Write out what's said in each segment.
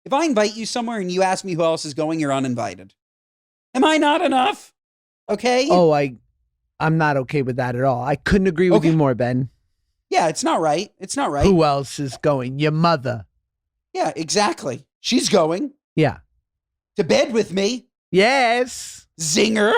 If I invite you somewhere and you ask me who else is going, you're uninvited. Am I not enough? Okay? Oh, I'm not okay with that at all. I couldn't agree with you more, Ben. Yeah, it's not right. It's not right. Who else is going? Your mother. Yeah, exactly. She's going. Yeah. To bed with me. Yes. Zinger.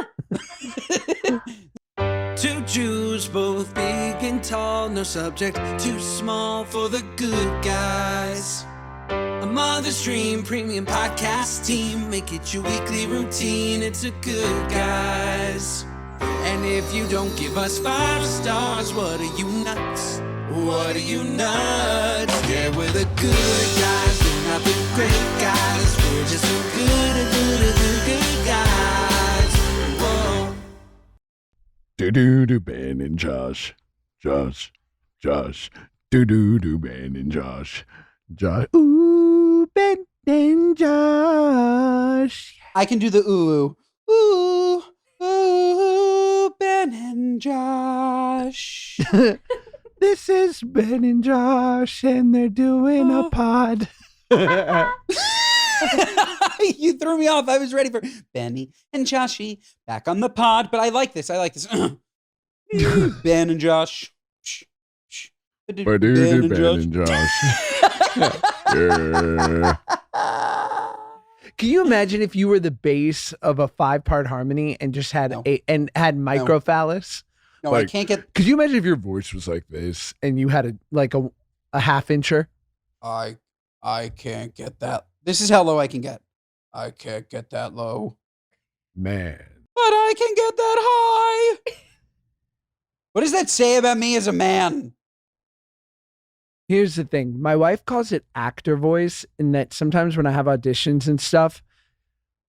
Two Jews, both big and tall, no subject too small for the good guys. A Mother's Dream premium podcast team, make it your weekly routine. It's a good guys. And if you don't give us 5 stars, what are you nuts? What are you nuts? Yeah, we're the good guys, we're not the great guys. We're just so good guys. Whoa. Do Ben and Josh. Josh. Do Ben and Josh. Ooh, Ben and Josh. I can do the ooh. Ooh. Ooh, Ben and Josh. This is Ben and Josh, and they're doing a pod. You threw me off. I was ready for Benny and Joshy back on the pod, but I like this. Ben and Josh. Ben and Josh. Yeah. Can you imagine if you were the bass of a 5-part harmony and just had microphallus? No, I can't get. Could you imagine if your voice was like this and you had a half incher? I can't get that. This is how low I can get. I can't get that low. Man. But I can get that high. What does that say about me as a man? Here's the thing. My wife calls it actor voice, in that sometimes when I have auditions and stuff,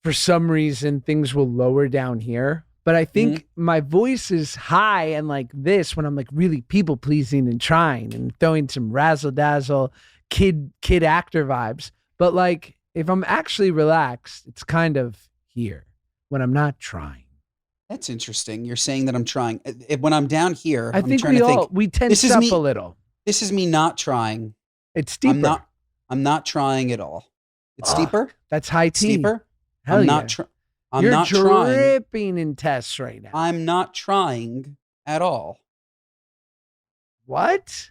for some reason, things will lower down here. But I think my voice is high and like this when I'm like really people pleasing and trying and throwing some razzle dazzle kid actor vibes. But like if I'm actually relaxed, it's kind of here when I'm not trying. That's interesting. You're saying that I'm trying. When I'm down here, I think we tense up a little. This is me not trying. It's steeper. I'm not trying at all. It's steeper. That's high T. Steeper. Hell I'm yeah. not trying. You're not trying. dripping in tests right now. I'm not trying at all. What?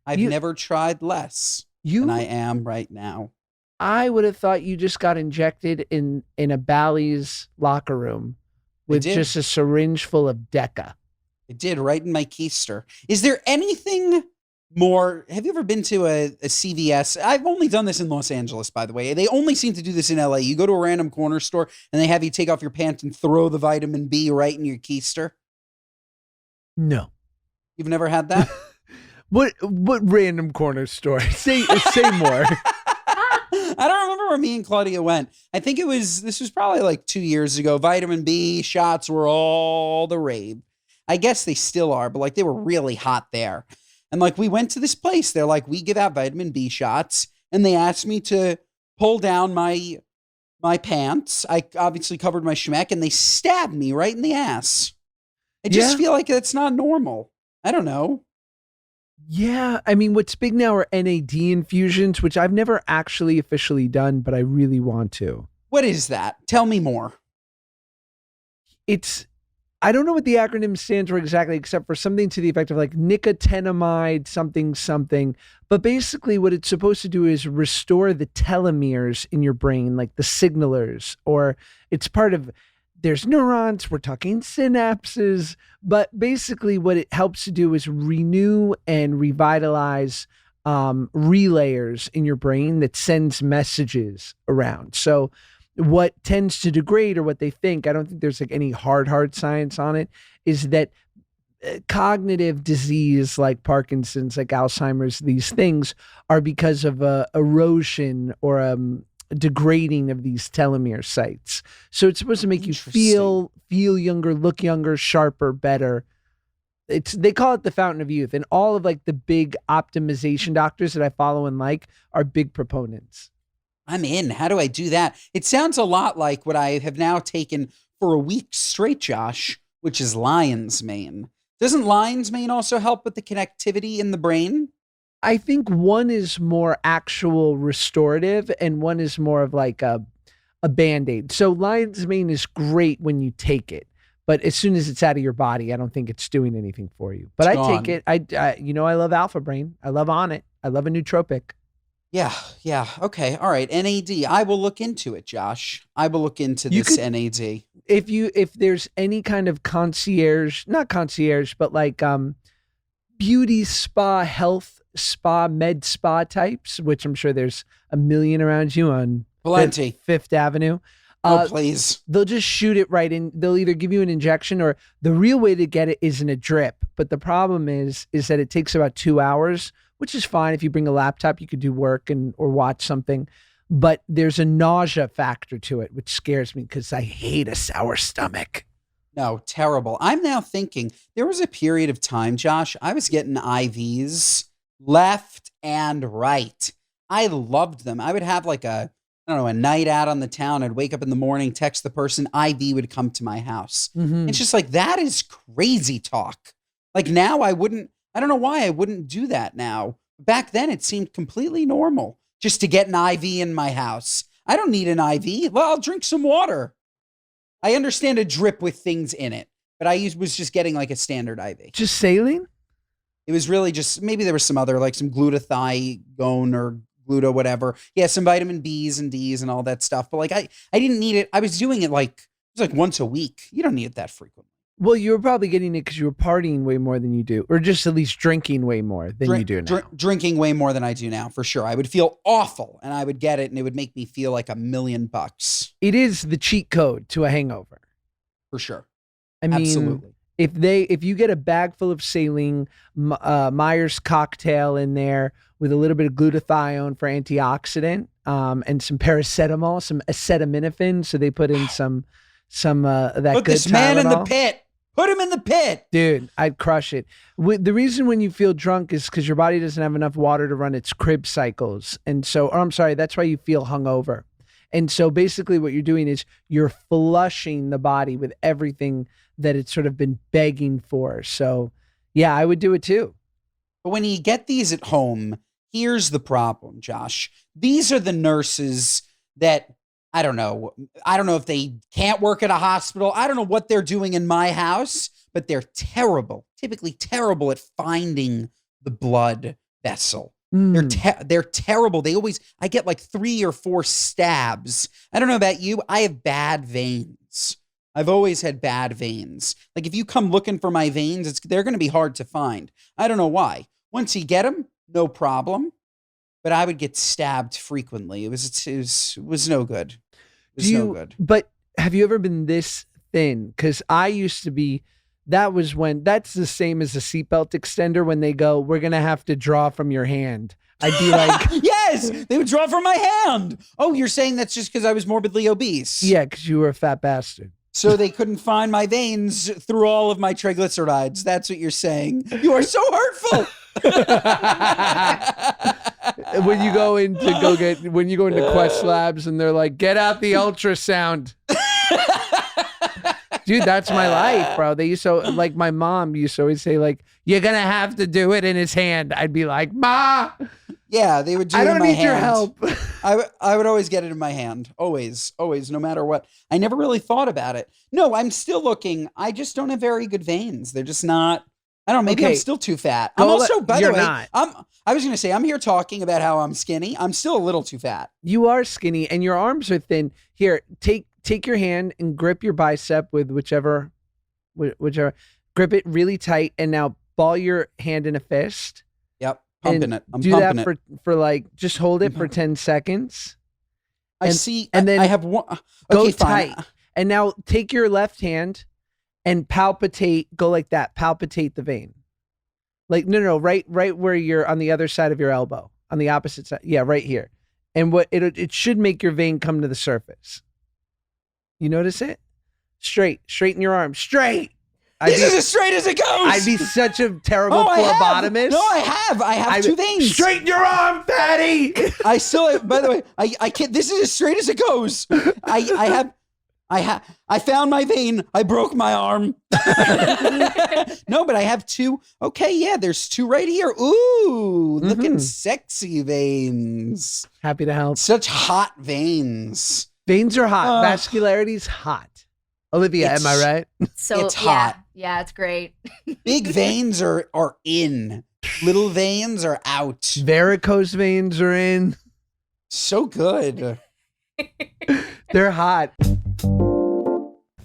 I've never tried less than I am right now. I would have thought you just got injected in a Bally's locker room with just a syringe full of Deca. It did, right in my keister. Is there anything more? Have you ever been to a CVS? I've only done this in Los Angeles, by the way. They only seem to do this in LA. You go to a random corner store and they have you take off your pants and throw the vitamin B right in your keister. No. You've never had that? What random corner store? Say more. I don't remember where me and Claudia went. I think this was probably like 2 years ago. Vitamin B shots were all the rave. I guess they still are, but like they were really hot there. And like we went to this place. They're like, we give out vitamin B shots. And they asked me to pull down my pants. I obviously covered my schmeck and they stabbed me right in the ass. I just feel like that's not normal. I don't know. Yeah, I mean, what's big now are NAD infusions, which I've never actually officially done, but I really want to. What is that? Tell me more. I don't know what the acronym stands for exactly, except for something to the effect of like nicotinamide something. But basically what it's supposed to do is restore the telomeres in your brain, like the signalers, or it's part of, there's neurons, we're talking synapses, but basically what it helps to do is renew and revitalize relayers in your brain that sends messages around. So what tends to degrade, or what they think, I don't think there's like any hard science on it, is that cognitive disease like Parkinson's, like Alzheimer's, these things are because of erosion or degrading of these telomere sites. So it's supposed to make you feel younger, look younger, sharper, better. They call it the fountain of youth, and all of like the big optimization doctors that I follow and like are big proponents. I'm in. How do I do that? It sounds a lot like what I have now taken for a week straight, Josh, which is lion's mane. Doesn't lion's mane also help with the connectivity in the brain? I think one is more actual restorative and one is more of like a Band-Aid. So lion's mane is great when you take it, but as soon as it's out of your body, I don't think it's doing anything for you. But It's I gone. take it. I love Alpha Brain. I love On It. I love a nootropic. Yeah. Okay. All right. NAD. I will look into it, Josh. I will look into this NAD. If there's any kind of not concierge, but like beauty spa, health spa, med spa types, which I'm sure there's a million around you on Plenty. Fifth Avenue. Oh, please. They'll just shoot it right in. They'll either give you an injection or the real way to get it is in a drip. But the problem is that it takes about 2 hours, which is fine. If you bring a laptop, you could do work or watch something. But there's a nausea factor to it, which scares me because I hate a sour stomach. No, terrible. I'm now thinking there was a period of time, Josh, I was getting IVs left and right. I loved them. I would have like a night out on the town. I'd wake up in the morning, text the person, IV would come to my house. Mm-hmm. It's just like, that is crazy talk. Like now I don't know why I wouldn't do that now. Back then it seemed completely normal just to get an IV in my house. I don't need an IV. Well, I'll drink some water. I understand a drip with things in it, but I was just getting like a standard IV. Just saline? It was really just, maybe there was some other, like some glutathione or gluta, whatever. Yeah, some vitamin B's and D's and all that stuff. But like, I didn't need it. I was doing it it was like once a week. You don't need it that frequently. Well, you were probably getting it because you were partying way more than you do, or just at least drinking way more than you do now. Drinking way more than I do now, for sure. I would feel awful and I would get it and it would make me feel like $1 million. It is the cheat code to a hangover. For sure. I mean, absolutely. If you get a bag full of saline, Myers cocktail in there with a little bit of glutathione for antioxidant, and some paracetamol, some acetaminophen, so they put in some that Put good this man in the Tylenol. pit. Put him in the pit. Dude, I'd crush it. The reason when you feel drunk is because your body doesn't have enough water to run its Krebs cycles. And so, that's why you feel hungover. And so basically what you're doing is you're flushing the body with everything that it's sort of been begging for. So yeah, I would do it too. But when you get these at home, here's the problem, Josh. These are the nurses that, I don't know if they can't work at a hospital. I don't know what they're doing in my house, but they're typically terrible at finding the blood vessel. They're terrible. I get like 3 or 4 stabs. I don't know about you. I have bad veins. I've always had bad veins. Like if you come looking for my veins, they're going to be hard to find. I don't know why. Once you get them, no problem. But I would get stabbed frequently. It was no good. No good. But have you ever been this thin? Because I used to be. That's the same as a seatbelt extender when they go, we're going to have to draw from your hand. I'd be like, yes, they would draw from my hand. Oh, you're saying that's just because I was morbidly obese. Yeah, because you were a fat bastard. So they couldn't find my veins through all of my triglycerides. That's what you're saying. You are so hurtful. When you go into Quest Labs and they're like, get out the ultrasound. Dude, that's my life, bro. They used to, like, my mom used to always say, like, you're going to have to do it in his hand. I'd be like, Ma. Yeah, they would do it in my hand. I don't need your help. I would always get it in my hand. Always, no matter what. I never really thought about it. No, I'm still looking. I just don't have very good veins. They're just not. I don't know. Maybe I'm still too fat. I'm also, by the way, I was going to say, I'm here talking about how I'm skinny. I'm still a little too fat. You are skinny and your arms are thin. Here, take your hand and grip your bicep with whichever, grip it really tight. And now ball your hand in a fist. Yep. Pumping it. I'm do pumping that it. for like, just hold it for 10 seconds. And then I have one. Okay, go fine. tight. And now take your left hand and palpitate, go like that, palpitate the vein. Like, no, right where you're on the other side of your elbow, on the opposite side. Yeah, right here. And it should make your vein come to the surface. You notice it? Straighten your arm, straight. This is as straight as it goes. I'd be such a terrible phlebotomist. No, I have 2 veins. Straighten your arm, fatty. I still, by the way, I can't, this is as straight as it goes. I I found my vein. I broke my arm. No, but I have two. Okay, yeah, there's two right here. Ooh, looking sexy veins. Happy to help. Such hot veins. Veins are hot. Vascularity's hot. Olivia, am I right? So It's hot. Yeah, it's great. Big veins are in. Little veins are out. Varicose veins are in. So good. They're hot.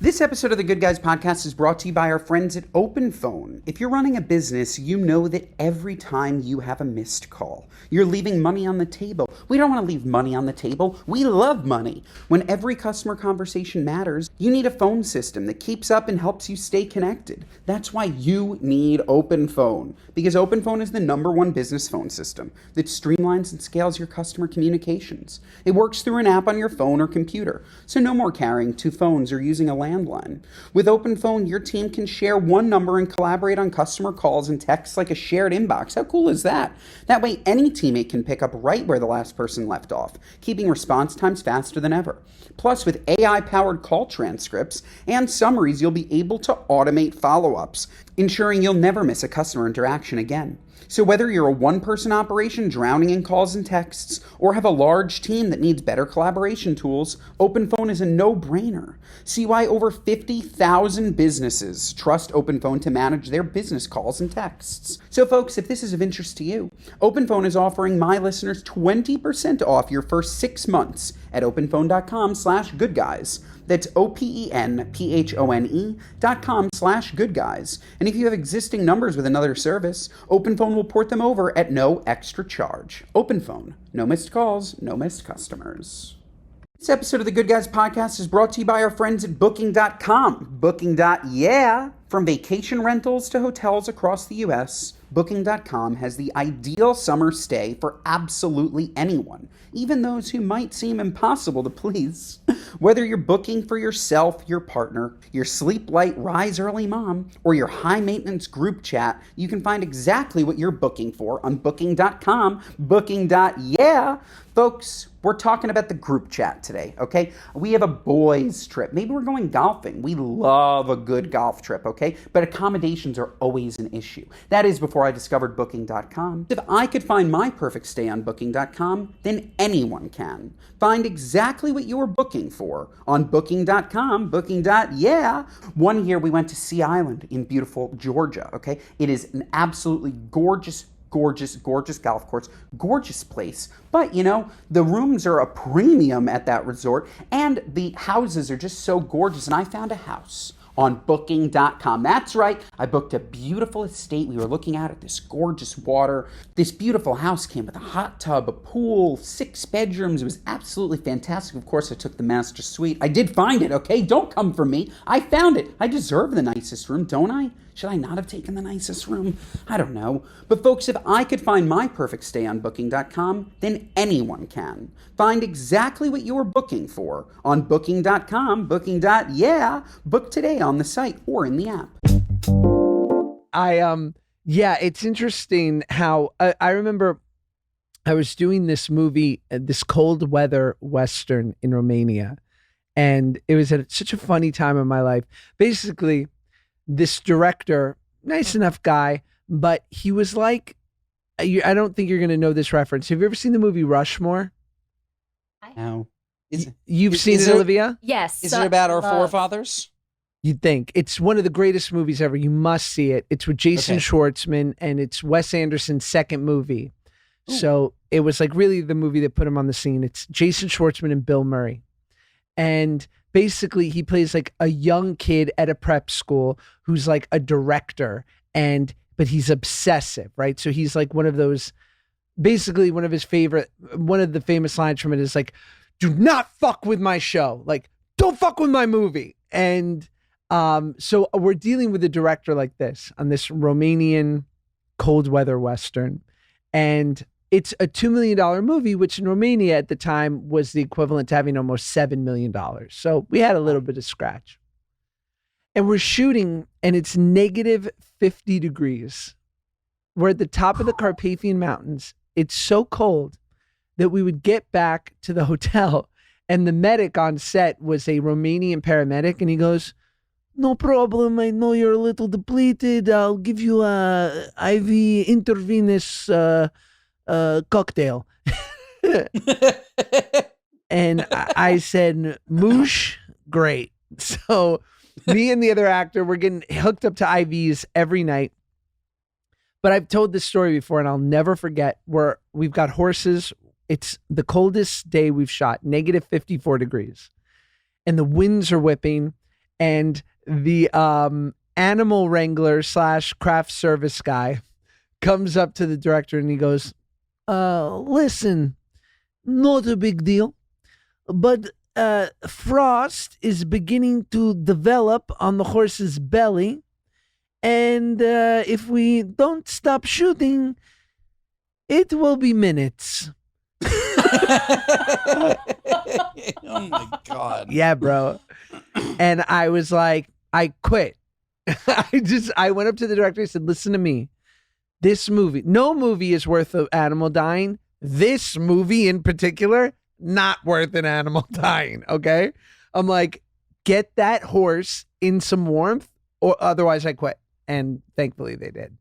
This episode of the Good Guys podcast is brought to you by our friends at OpenPhone. If you're running a business, you know that every time you have a missed call, you're leaving money on the table. We don't want to leave money on the table. We love money. When every customer conversation matters, you need a phone system that keeps up and helps you stay connected. That's why you need OpenPhone, because OpenPhone is the #1 business phone system that streamlines and scales your customer communications. It works through an app on your phone or computer, so no more carrying 2 phones or using a landline. With OpenPhone, your team can share one number and collaborate on customer calls and texts like a shared inbox. How cool is that? That way, any teammate can pick up right where the last person left off, keeping response times faster than ever. Plus, with AI-powered call transcripts and summaries, you'll be able to automate follow-ups, ensuring you'll never miss a customer interaction again. So whether you're a one-person operation drowning in calls and texts, or have a large team that needs better collaboration tools, OpenPhone is a no-brainer. See why over 50,000 businesses trust OpenPhone to manage their business calls and texts. So folks, if this is of interest to you, OpenPhone is offering my listeners 20% off your first 6 months at openphone.com/goodguys. That's OpenPhone.com/goodguys. And if you have existing numbers with another service, OpenPhone will port them over at no extra charge. OpenPhone. No missed calls, no missed customers. This episode of the Good Guys podcast is brought to you by our friends at Booking.com. Booking.yeah. From vacation rentals to hotels across the U.S., Booking.com has the ideal summer stay for absolutely anyone, even those who might seem impossible to please. Whether you're booking for yourself, your partner, your sleep light, rise early mom, or your high maintenance group chat, you can find exactly what you're booking for on Booking.com. Booking.yeah. Folks, we're talking about the group chat today, okay? We have a boys' trip. Maybe we're going golfing. We love a good golf trip, okay? But accommodations are always an issue. That is before I discovered Booking.com. If I could find my perfect stay on Booking.com, then anyone can. Find exactly what you're booking for on Booking.com, Booking.yeah. One year we went to Sea Island in beautiful Georgia, okay? It is an absolutely gorgeous golf course, gorgeous place. But, you know, the rooms are a premium at that resort, and the houses are just so gorgeous. And I found a house on Booking.com. That's right. I booked a beautiful estate. We were looking out at this gorgeous water. This beautiful house came with a hot tub, a pool, 6 bedrooms. It was absolutely fantastic. Of course, I took the master suite. I did find it, okay? Don't come for me. I found it. I deserve the nicest room, don't I? Should I not have taken the nicest room? I don't know. But folks, if I could find my perfect stay on Booking.com, then anyone can. Find exactly what you're booking for on Booking.com, Booking.yeah. Book today on the site or in the app. Yeah, it's interesting how I remember I was doing this movie, this cold weather Western in Romania, and it was at such a funny time in my life. Basically, this director, nice enough guy, but he was like, I don't think you're going to know this reference. Have you ever seen the movie Rushmore? No. You've seen it, Olivia? Yes. Is it about our forefathers? You'd think. It's one of the greatest movies ever. You must see it. It's with Jason Schwartzman, and it's Wes Anderson's second movie. Ooh. So it was like really the movie that put him on the scene. It's Jason Schwartzman and Bill Murray. And basically he plays like a young kid at a prep school who's like a director, but he's obsessive, right? So he's like one of those, basically one of the famous lines from it is like, do not fuck with my show. Like, don't fuck with my movie. And so we're dealing with a director like this on this Romanian cold weather Western. And it's a $2 million movie, which in Romania at the time was the equivalent to having almost $7 million. So we had a little bit of scratch. And we're shooting, and it's negative 50 degrees. We're at the top of the Carpathian Mountains. It's so cold that we would get back to the hotel, And the medic on set was a Romanian paramedic, and he goes, "No problem. I know you're a little depleted. I'll give you a IV intravenous cocktail." And I said, "Moosh, great." So me and the other actor, we're getting hooked up to IVs every night. But I've told this story before, and I'll never forget. We've got horses. It's the coldest day we've shot, negative 54 degrees. And the winds are whipping. And the animal wrangler / craft service guy comes up to the director and he goes, "Listen, not a big deal, but frost is beginning to develop on the horse's belly. And if we don't stop shooting, it will be minutes." Oh my God. Yeah, bro. And I was like, I quit. I went up to the director and said, "Listen to me. This movie, no movie is worth an animal dying. This movie in particular, not worth an animal dying." Okay. I'm like, get that horse in some warmth or otherwise I quit. And thankfully they did.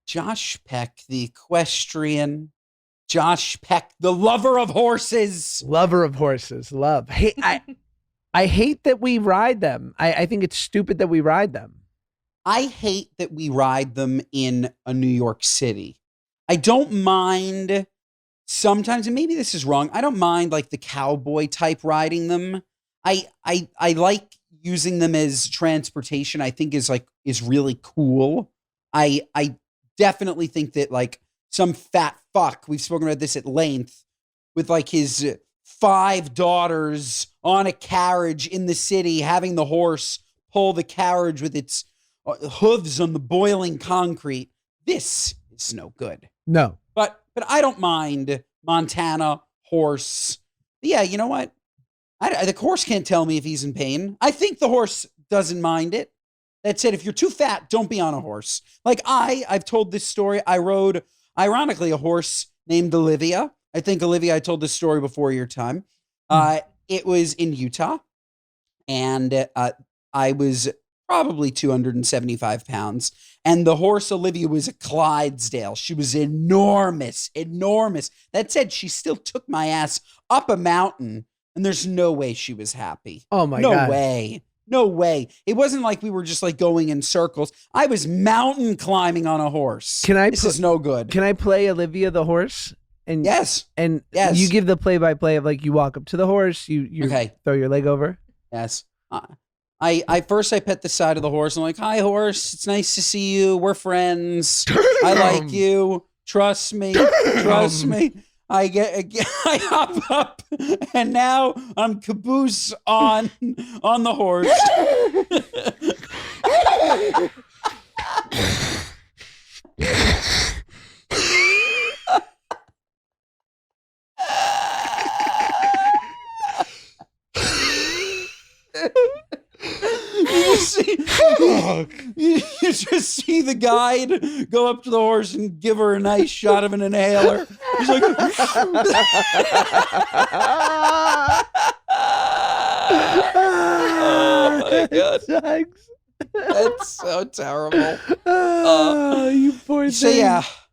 Josh Peck, the equestrian. Josh Peck, the lover of horses. Lover of horses. Love. Hey, I hate that we ride them. I think it's stupid that we ride them. I hate that we ride them in a New York City. I don't mind sometimes, and maybe this is wrong, I don't mind like the cowboy type riding them. I like using them as transportation. I think is really cool. I definitely think that like some fat fuck, we've spoken about this at length, with like his 5 daughters on a carriage in the city, having the horse pull the carriage with its hooves on the boiling concrete. This is no good. No. But I don't mind Montana horse. Yeah, you know what? The horse can't tell me if he's in pain. I think the horse doesn't mind it. That said, if you're too fat, don't be on a horse. Like I've told this story. I rode, ironically, a horse named Olivia. I think, Olivia, I told this story before your time. It was in Utah, and I was probably 275 pounds. And the horse, Olivia, was a Clydesdale. She was enormous, enormous. That said, she still took my ass up a mountain, and there's no way she was happy. Oh, my God. No way. No way. It wasn't like we were just like going in circles. I was mountain climbing on a horse. This is no good. Can I play Olivia the horse? And yes. And yes. You give the play-by-play of like you walk up to the horse, you okay. Throw your leg over. Yes. I first pet the side of the horse. I'm like, "Hi, horse. It's nice to see you. We're friends. I like you. Trust me. Trust me." I hop up, and now I'm caboose on the horse. You just see the guide go up to the horse and give her a nice shot of an inhaler. He's like, "Oh my God, Sucks. That's so terrible." Oh, you poor thing.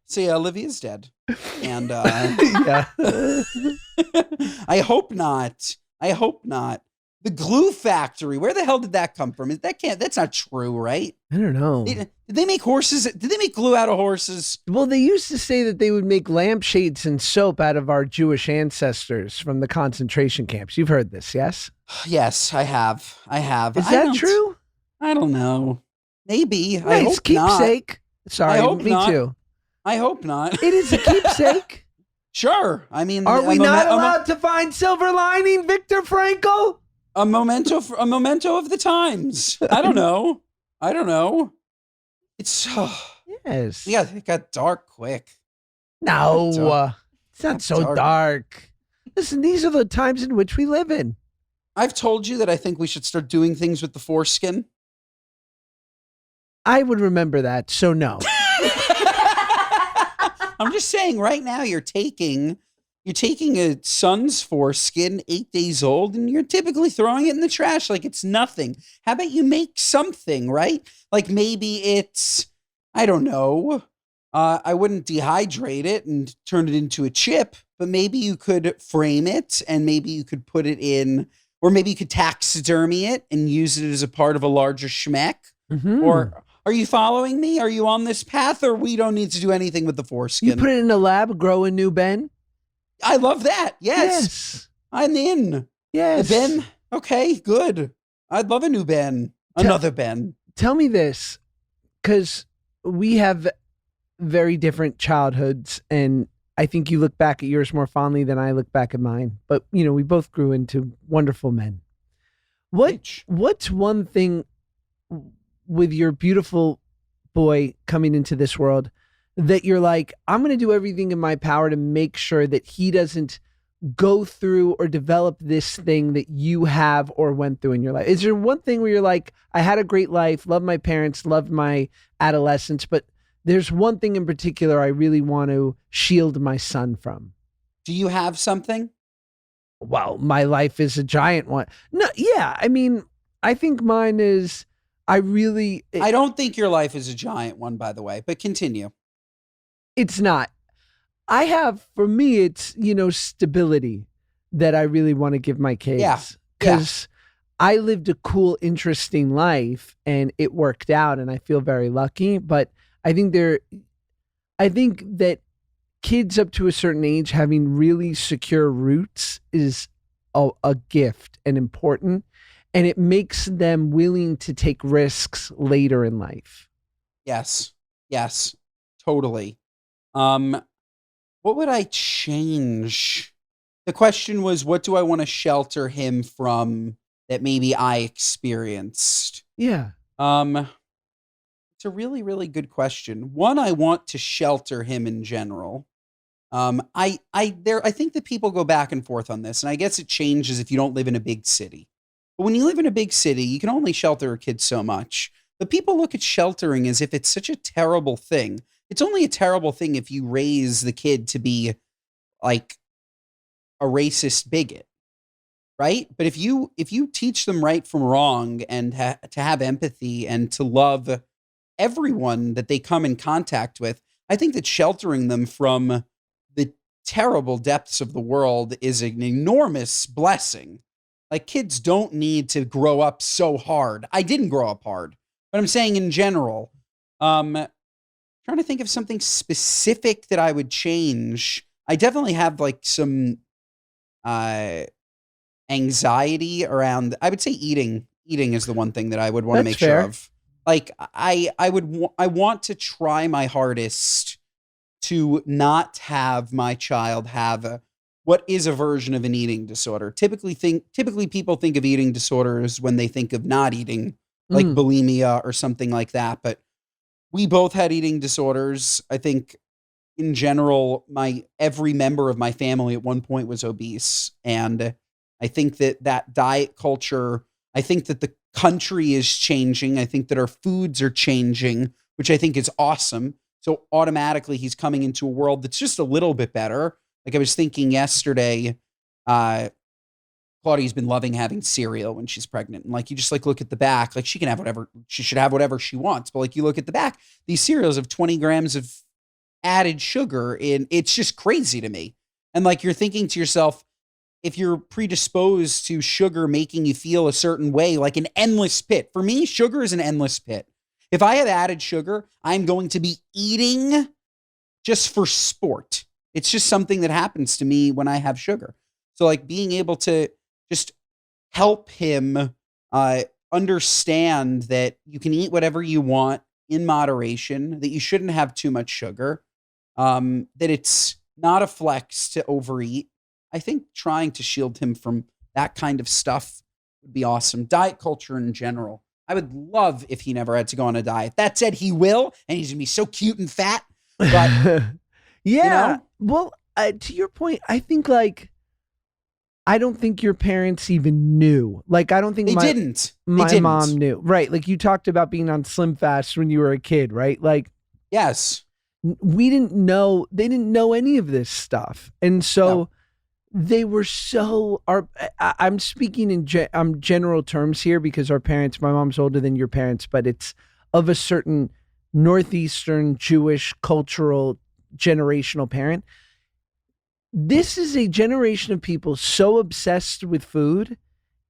So yeah, Olivia's dead, and Yeah. I hope not. I hope not. The glue factory. Where the hell did that come from? That's not true, right? I don't know. Did they make horses? Did they make glue out of horses? Well, they used to say that they would make lampshades and soap out of our Jewish ancestors from the concentration camps. You've heard this, yes? Yes, I have. Is that true? I don't know. Maybe. Nice I hope keepsake. not. Sorry, I hope me not. too. I hope not. It is a keepsake. Sure. I mean, are we not allowed to find silver lining, Viktor Frankl? A memento of the times. I don't know. It's yes. Yeah, it got dark quick. No, it's not so dark. Listen, these are the times in which we live in. I've told you that I think we should start doing things with the foreskin. I would remember that, so no. I'm just saying right now you're taking You're taking a son's foreskin, 8 days old, and you're typically throwing it in the trash like it's nothing. How about you make something, right? Like maybe it's, I don't know. I wouldn't dehydrate it and turn it into a chip, but maybe you could frame it and maybe you could put it in, or maybe you could taxidermy it and use it as a part of a larger schmeck. Mhm. Or are you following me? Are you on this path, or we don't need to do anything with the foreskin? You put it in a lab, grow a new Ben? I love that. Yes. Yes. I'm in. Yes. A Ben. Okay, good. I'd love a new Ben. Another Ben. Tell me this, because we have very different childhoods, and I think you look back at yours more fondly than I look back at mine. But, you know, we both grew into wonderful men. What's one thing with your beautiful boy coming into this world that you're like, I'm going to do everything in my power to make sure that he doesn't go through or develop this thing that you have or went through in your life? Is there one thing where you're like, I had a great life, loved my parents, loved my adolescence, but there's one thing in particular I really want to shield my son from? Do you have something? Well, my life is a giant one. No, yeah. I mean, I think mine is, I don't think your life is a giant one, by the way, but continue. It's not. I have, for me, it's, you know, stability that I really want to give my kids. Yeah. Because I lived a cool, interesting life and it worked out and I feel very lucky. But I think that kids up to a certain age having really secure roots is a gift and important. And it makes them willing to take risks later in life. Yes. Yes. Totally. What would I change? The question was, what do I want to shelter him from that maybe I experienced? Yeah. It's a really, really good question. One, I want to shelter him in general. I think that people go back and forth on this, and I guess it changes if you don't live in a big city. But when you live in a big city, you can only shelter a kid so much. But people look at sheltering as if it's such a terrible thing. It's only a terrible thing if you raise the kid to be like a racist bigot, right? But if you teach them right from wrong and to have empathy and to love everyone that they come in contact with, I think that sheltering them from the terrible depths of the world is an enormous blessing. Like, kids don't need to grow up so hard. I didn't grow up hard, but I'm saying in general, trying to think of something specific that I would change. I definitely have like some anxiety around, I would say eating. Eating is the one thing that I would want to make sure of. Like, I want to try my hardest to not have my child have what is a version of an eating disorder. Typically people think of eating disorders when they think of not eating, like bulimia or something like that. But we both had eating disorders. I think in general, every member of my family at one point was obese. And I think that diet culture, I think that the country is changing. I think that our foods are changing, which I think is awesome. So automatically he's coming into a world that's just a little bit better. Like, I was thinking yesterday, Claudia's been loving having cereal when she's pregnant. And like, you just like look at the back, like she should have whatever she wants. But like, you look at the back, these cereals have 20 grams of added sugar in. It's just crazy to me. And like, you're thinking to yourself, if you're predisposed to sugar making you feel a certain way, like an endless pit. For me, sugar is an endless pit. If I have added sugar, I'm going to be eating just for sport. It's just something that happens to me when I have sugar. So like, being able to just help him understand that you can eat whatever you want in moderation, that you shouldn't have too much sugar, that it's not a flex to overeat. I think trying to shield him from that kind of stuff would be awesome. Diet culture in general. I would love if he never had to go on a diet. That said, he will, and he's going to be so cute and fat. But yeah. You know? Well, to your point, I think I don't think your parents even knew. Like, I don't think my mom knew. Right. Like, you talked about being on Slim Fast when you were a kid, right? Like, yes. we didn't know, they didn't know any of this stuff. And so No. they were so, I'm speaking in general terms here because our parents, my mom's older than your parents, but it's of a certain Northeastern Jewish cultural generational parent. This is a generation of people so obsessed with food.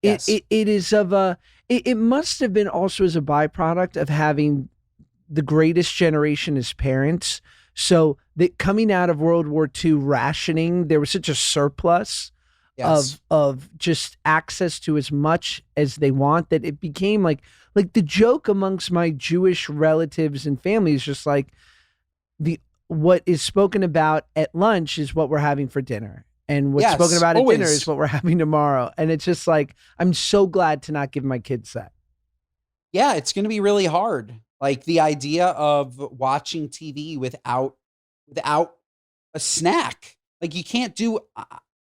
Yes. It is of a, it must have been also as a byproduct of having the greatest generation as parents. So that coming out of World War II rationing, there was such a surplus Yes. of just access to as much as they want that it became like the joke amongst my Jewish relatives and family is just like what is spoken about at lunch is what we're having for dinner. And what's Yes, spoken about at dinner always. is what we're having tomorrow. And it's just like, I'm so glad to not give my kids that. Yeah, it's going to be really hard. Like the idea of watching TV without a snack. Like you can't do,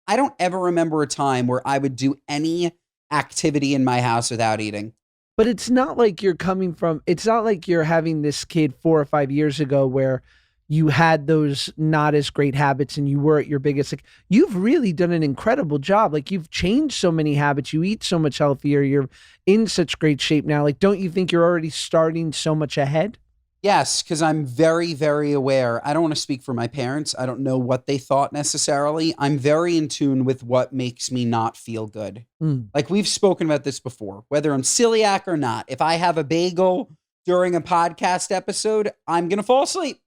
I don't ever remember a time where I would do any activity in my house without eating. But it's not like it's not like you're having this kid 4 or 5 years ago where you had those not as great habits and you were at your biggest. Like you've really done an incredible job. Like you've changed so many habits. You eat so much healthier. You're in such great shape now. Like, don't you think you're already starting so much ahead? Yes, because I'm very, very aware. I don't want to speak for my parents. I don't know what they thought necessarily. I'm very in tune with what makes me not feel good. Like we've spoken about this before, whether I'm celiac or not. If I have a bagel during a podcast episode, I'm going to fall asleep.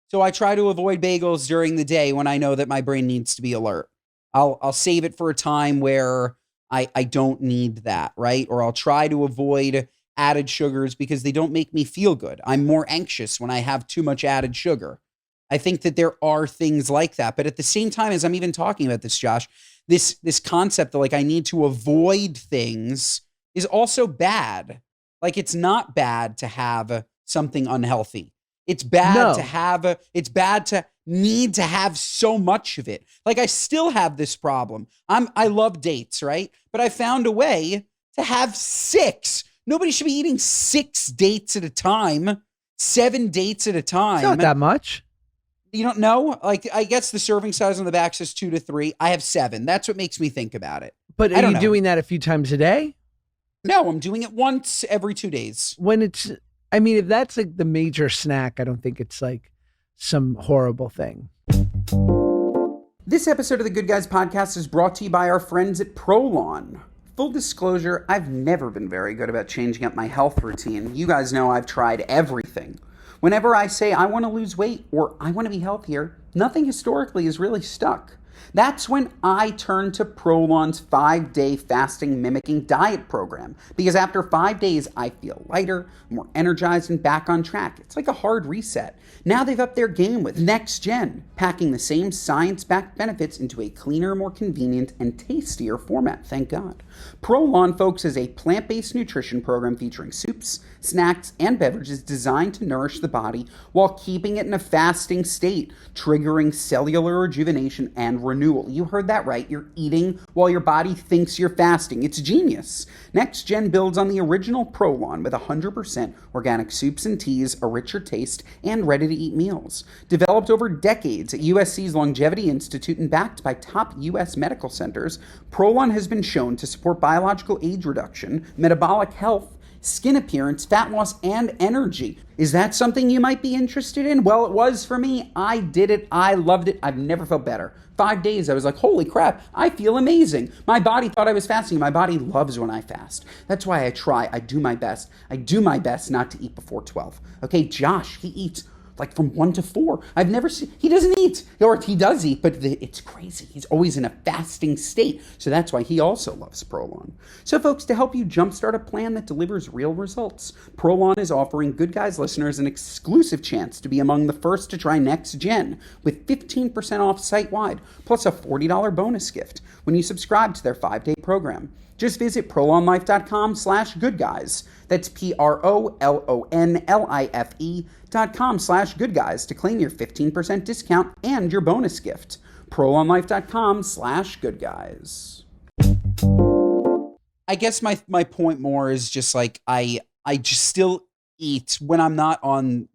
So I try to avoid bagels during the day when I know that my brain needs to be alert. I'll save it for a time where I don't need that, right? Or I'll try to avoid added sugars because they don't make me feel good. I'm more anxious when I have too much added sugar. I think that there are things like that. But at the same time, as I'm even talking about this, Josh, this concept that like I need to avoid things is also bad. Like it's not bad to have something unhealthy. It's bad to have it's bad to need to have so much of it. Like I still have this problem. I love dates, right? But I found a way to have 6. Nobody should be eating 6 dates at a time, 7 dates at a time. It's not that much. You don't know? Like I guess the serving size on the back says 2 to 3. I have 7. That's what makes me think about it. But I are don't you know. doing that a few times a day? No, I'm doing it once every 2 days. When it's, I mean, if that's like the major snack, I don't think it's like some horrible thing. This episode of the Good Guys podcast is brought to you by our friends at Prolon. Full disclosure, I've never been very good about changing up my health routine. You guys know I've tried everything. Whenever I say I want to lose weight or I want to be healthier, nothing historically has really stuck. That's when I turned to Prolon's 5-day fasting mimicking diet program. Because after 5 days, I feel lighter, more energized, and back on track. It's like a hard reset. Now they've upped their game with Next Gen, packing the same science-backed benefits into a cleaner, more convenient, and tastier format, thank God. Prolon, folks, is a plant-based nutrition program featuring soups, snacks, and beverages designed to nourish the body while keeping it in a fasting state, triggering cellular rejuvenation and renewal. You heard that right. You're eating while your body thinks you're fasting. It's genius. Next Gen builds on the original Prolon with 100% organic soups and teas, a richer taste, and ready-to-eat meals. Developed over decades at USC's Longevity Institute and backed by top U.S. medical centers, Prolon has been shown to support biological age reduction, metabolic health, skin appearance, fat loss, and energy. Is that something you might be interested in? Well, it was for me. I did it. I loved it. I've never felt better. 5 days, I was like, holy crap, I feel amazing. My body thought I was fasting. My body loves when I fast. That's why I try. I do my best. I do my best not to eat before 12. Okay, Josh, he eats like from 1 to 4. I've never seen, he doesn't eat, or he does eat, but it's crazy. He's always in a fasting state. So that's why he also loves Prolon. So folks, to help you jumpstart a plan that delivers real results, Prolon is offering Good Guys listeners an exclusive chance to be among the first to try Next Gen with 15% off site-wide, plus a $40 bonus gift when you subscribe to their 5-day program. Just visit prolonlife.com/goodguys. That's prolonlife.com/goodguys to claim your 15% discount and your bonus gift. prolonlife.com/goodguys. I guess my point more is just like I just still eat when I'm not on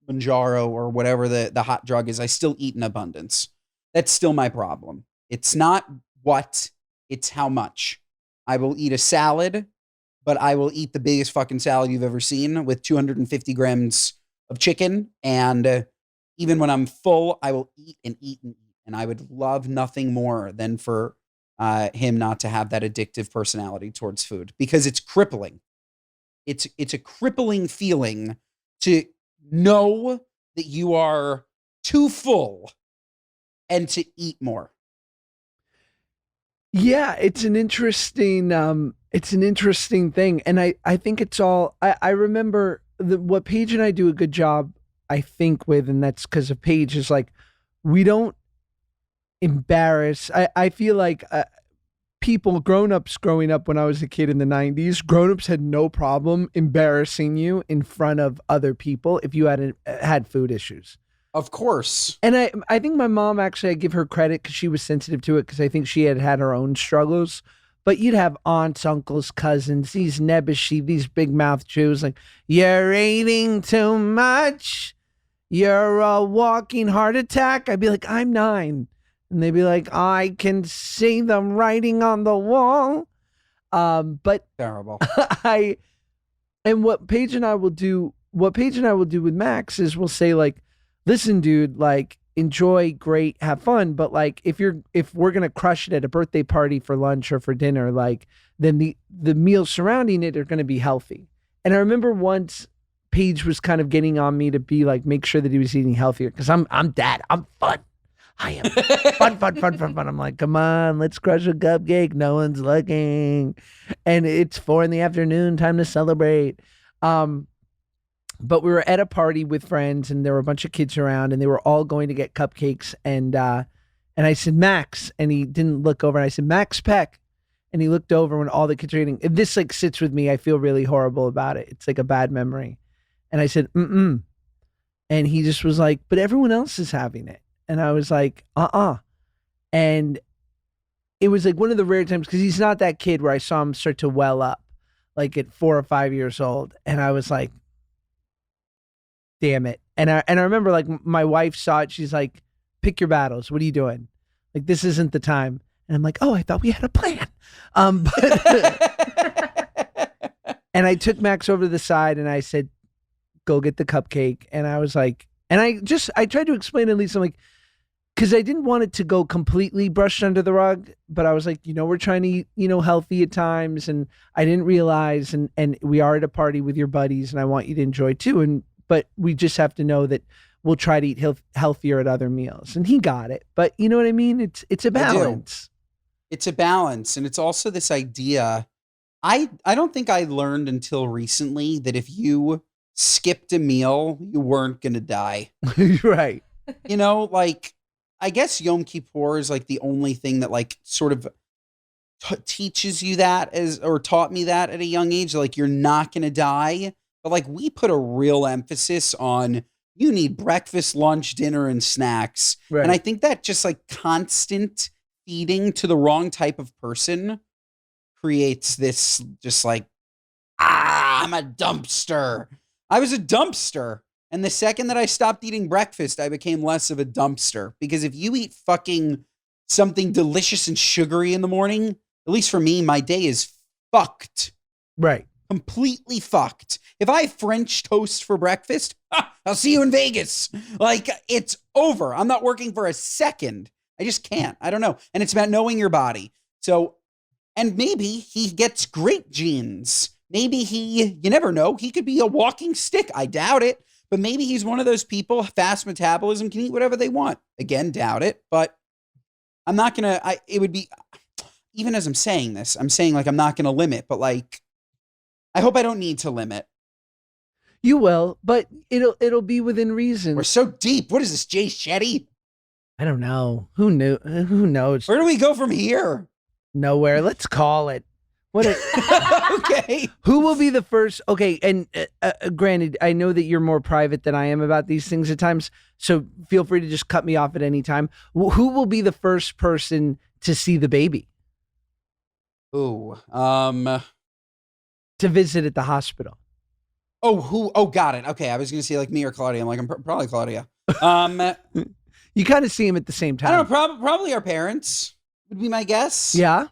Manjaro or whatever the hot drug is, I still eat in abundance. That's still my problem. It's not what, it's how much. I will eat a salad, but I will eat the biggest fucking salad you've ever seen with 250 grams of chicken. And even when I'm full, I will eat and eat and eat. And I would love nothing more than for him not to have that addictive personality towards food, because it's crippling. It's a crippling feeling to know that you are too full and to eat more. Yeah, it's an interesting thing. And I think it's all, I remember what Paige and I do a good job, I think, with, and that's because of Paige, is like, we don't embarrass. I feel like grown-ups growing up when I was a kid in the 90s, grown-ups had no problem embarrassing you in front of other people if you had food issues. Of course. And I think my mom, actually, I give her credit because she was sensitive to it, because I think she had her own struggles. But you'd have aunts, uncles, cousins, these nebbishy, these big mouth Jews, like, you're eating too much. You're a walking heart attack. I'd be like, I'm 9. And they'd be like, I can see them writing on the wall. But terrible. And what Paige and I will do with Max is we'll say, like, listen, dude, like, enjoy, great, have fun. But like, if we're going to crush it at a birthday party for lunch or for dinner, like, then the meals surrounding it are going to be healthy. And I remember once Paige was kind of getting on me to be like, make sure that he was eating healthier. Cause I'm dad. I'm fun. I am fun. I'm like, come on, let's crush a cupcake. No one's looking. And it's 4 PM, time to celebrate. But we were at a party with friends, and there were a bunch of kids around, and they were all going to get cupcakes. And I said, Max, and he didn't look over. And I said, Max Peck. And he looked over when all the kids were eating. And this like sits with me. I feel really horrible about it. It's like a bad memory. And I said, mm-mm. And he just was like, but everyone else is having it. And I was like, And it was like one of the rare times, because he's not that kid where I saw him start to well up, like at 4 or 5 years old. And I was like, damn it. And I remember, like, my wife saw it. She's like, pick your battles. What are you doing? Like, this isn't the time. And I'm like, oh, I thought we had a plan. And I took Max over to the side and I said, go get the cupcake. And I was like, and I tried to explain at least, I'm like, because I didn't want it to go completely brushed under the rug, but I was like, we're trying to eat, healthy at times. And I didn't realize, and we are at a party with your buddies, and I want you to enjoy too. But we just have to know that we'll try to eat healthier at other meals. And he got it. But you know what I mean? It's a balance. It's a balance. And it's also this idea. I don't think I learned until recently that if you skipped a meal, you weren't going to die. Right. Like, I guess Yom Kippur is like the only thing that like sort of teaches you that, or taught me that at a young age, like you're not going to die. But like, we put a real emphasis on, you need breakfast, lunch, dinner, and snacks. Right. And I think that just like constant feeding to the wrong type of person creates this just like, I'm a dumpster. I was a dumpster. And the second that I stopped eating breakfast, I became less of a dumpster. Because if you eat fucking something delicious and sugary in the morning, at least for me, my day is fucked. Right. Completely fucked. If I have French toast for breakfast, I'll see you in Vegas. Like, it's over. I'm not working for a second. I just can't. I don't know. And it's about knowing your body. So, and maybe he gets great genes. Maybe you never know. He could be a walking stick. I doubt it. But maybe he's one of those people, fast metabolism, can eat whatever they want. Again, doubt it. But I'm not going to, it would be, even as I'm saying this, I'm saying like, I'm not going to limit, but like, I hope I don't need to limit. You will, but it'll be within reason. We're so deep. What is this, Jay Shetty? I don't know. Who knew? Who knows? Where do we go from here? Nowhere. Let's call it. Okay. Who will be the first? Okay. And granted, I know that you're more private than I am about these things at times. So feel free to just cut me off at any time. Who will be the first person to see the baby? Ooh. To visit at the hospital. Oh, who? Oh, got it. Okay, I was gonna say like me or Claudia. I'm like, I'm probably Claudia. You kind of see them at the same I don't time. know. Probably our parents would be my guess. Yeah.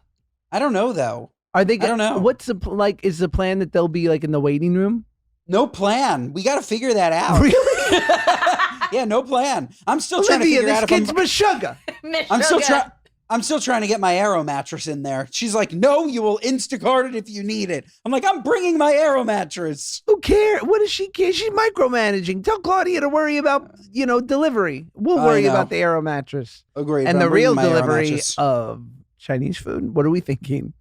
I don't know though. Are they? I don't know. What's the like? Is the plan that they'll be like in the waiting room? No plan. We got to figure that out. Really? Yeah, no plan. I'm still trying to Olivia, figure out this if kid's Meshuggah. I'm still trying to get my Aero mattress in there. She's like, no, you will Instacart it if you need it. I'm like, I'm bringing my Aero mattress. Who cares? What does she care? She's micromanaging. Tell Claudia to worry about, delivery. We'll worry about the Aero mattress. Agreed. And but the I'm bringing real my Aero delivery mattress. of Chinese food. What are we thinking?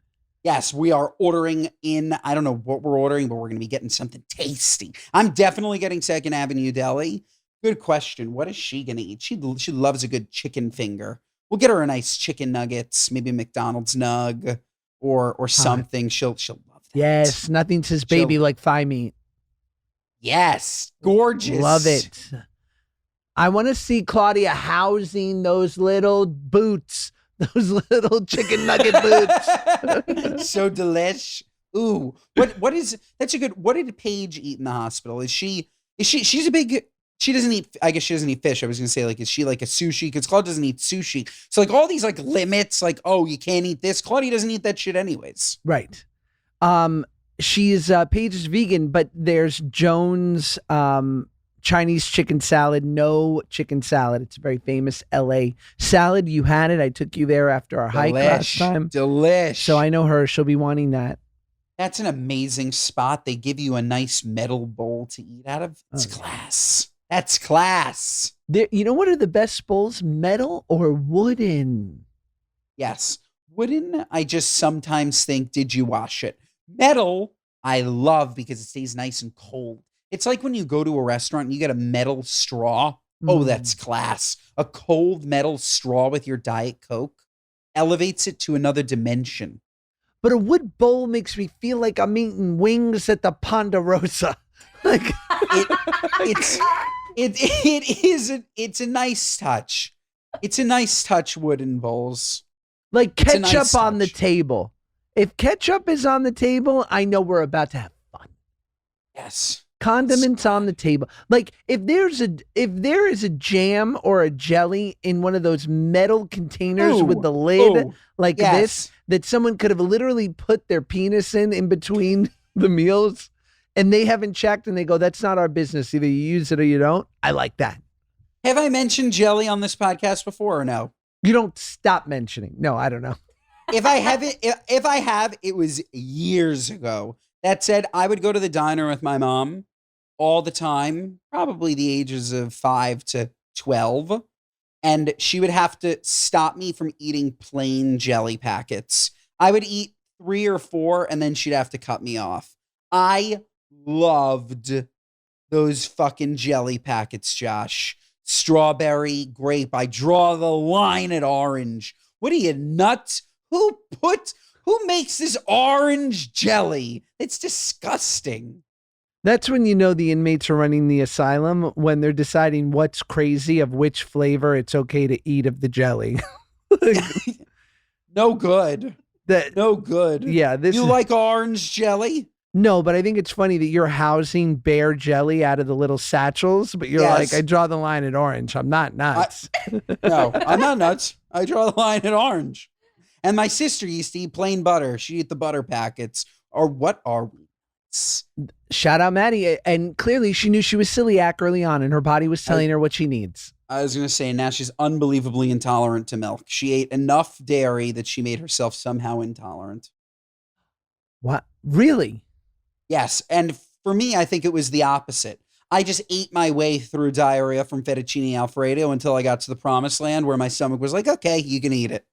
Yes, we are ordering in. I don't know what we're ordering, but we're going to be getting something tasty. I'm definitely getting Second Avenue Deli. Good question. What is she going to eat? She loves a good chicken finger. We'll get her a nice chicken nuggets, maybe a McDonald's nug or something. She'll love that. Yes, nothing says baby like thigh meat. Yes, gorgeous. Love it. I want to see Claudia housing those little boots, those little chicken nugget boots. So delish. Ooh, what did Paige eat in the hospital? She's a big, she doesn't eat, I guess she doesn't eat fish. I was going to say, like, is she like a sushi? Because Claudia doesn't eat sushi. So like all these like limits, like, oh, you can't eat this. Claudia doesn't eat that shit anyways. Right. She's Paige is vegan, but there's Joan's Chinese chicken salad, no chicken salad. It's a very famous LA salad. You had it. I took you there after our hike last time. Delish. So I know her. She'll be wanting that. That's an amazing spot. They give you a nice metal bowl to eat out of. It's class. That's class. You know what are the best bowls? Metal or wooden? Yes. Wooden, I just sometimes think, did you wash it? Metal, I love because it stays nice and cold. It's like when you go to a restaurant and you get a metal straw. Oh, that's class. A cold metal straw with your Diet Coke elevates it to another dimension. But a wood bowl makes me feel like I'm eating wings at the Ponderosa. Like it's a nice touch. It's a nice touch, wooden bowls. Like ketchup nice on the touch. table. If ketchup is on the table, I know we're about to have fun. Yes. Condiments on the table. Like if there is a jam or a jelly in one of those metal containers with the lid like this, that someone could have literally put their penis in between the meals and they haven't checked and they go, that's not our business. Either you use it or you don't. I like that. Have I mentioned jelly on this podcast before or no? You don't stop mentioning. No, I don't know. If I have, it was years ago. That said, I would go to the diner with my mom all the time, probably the ages of 5 to 12. And she would have to stop me from eating plain jelly packets. I would eat 3 or 4 and then she'd have to cut me off. I loved those fucking jelly packets, Josh. Strawberry, grape. I draw the line at orange. What are you, nuts? Who makes this orange jelly? It's disgusting. That's when you know the inmates are running the asylum, when they're deciding what's crazy of which flavor it's okay to eat of the jelly. No good. No good. Yeah. You like orange jelly? No, but I think it's funny that you're housing bear jelly out of the little satchels, but you're like, I draw the line at orange. I'm not nuts. No, I'm not nuts. I draw the line at orange. And my sister used to eat plain butter. She'd eat the butter packets. Or what are we? Shout out Maddie. And clearly she knew she was celiac early on and her body was telling her what she needs. I was going to say, now she's unbelievably intolerant to milk. She ate enough dairy that she made herself somehow intolerant. What? Really? Yes. And for me, I think it was the opposite. I just ate my way through diarrhea from fettuccine Alfredo until I got to the promised land where my stomach was like, okay, you can eat it.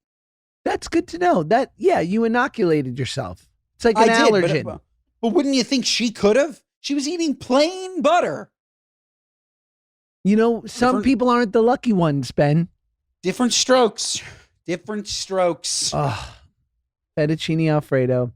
That's good to know. That, yeah, you inoculated yourself. It's like an allergen. But wouldn't you think she could have? She was eating plain butter. You know, some people aren't the lucky ones, Ben. Different strokes. Different strokes. Fettuccine Alfredo.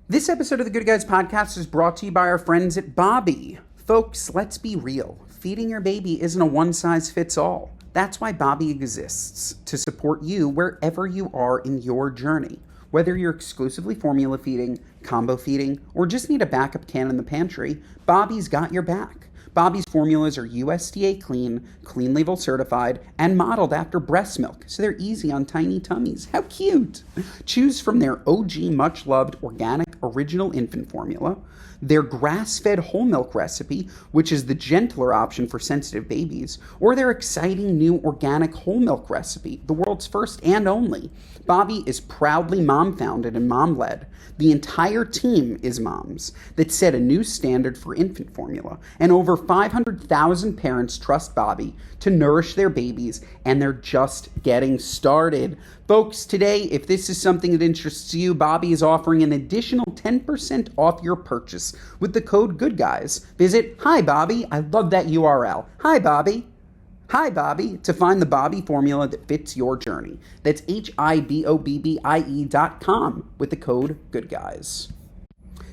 This episode of the Good Guys Podcast is brought to you by our friends at Bobby. Folks, let's be real. Feeding your baby isn't a one-size-fits-all. That's why Bobby exists, to support you wherever you are in your journey. Whether you're exclusively formula feeding, combo feeding, or just need a backup can in the pantry, Bobby's got your back. Bobby's formulas are USDA clean, clean label certified, and modeled after breast milk, so they're easy on tiny tummies. How cute! Choose from their OG much-loved organic original infant formula, their grass-fed whole milk recipe, which is the gentler option for sensitive babies, or their exciting new organic whole milk recipe, the world's first and only. Bobby is proudly mom-founded and mom-led. The entire team is moms that set a new standard for infant formula, and over 500,000 parents trust Bobby to nourish their babies, and they're just getting started. Folks, today, if this is something that interests you, Bobby is offering an additional 10% off your purchase with the code GOODGUYS. Visit Hi Bobby, I love that URL, Hi Bobby to find the Bobby formula that fits your journey. That's HIBOBBIE.com with the code GOODGUYS.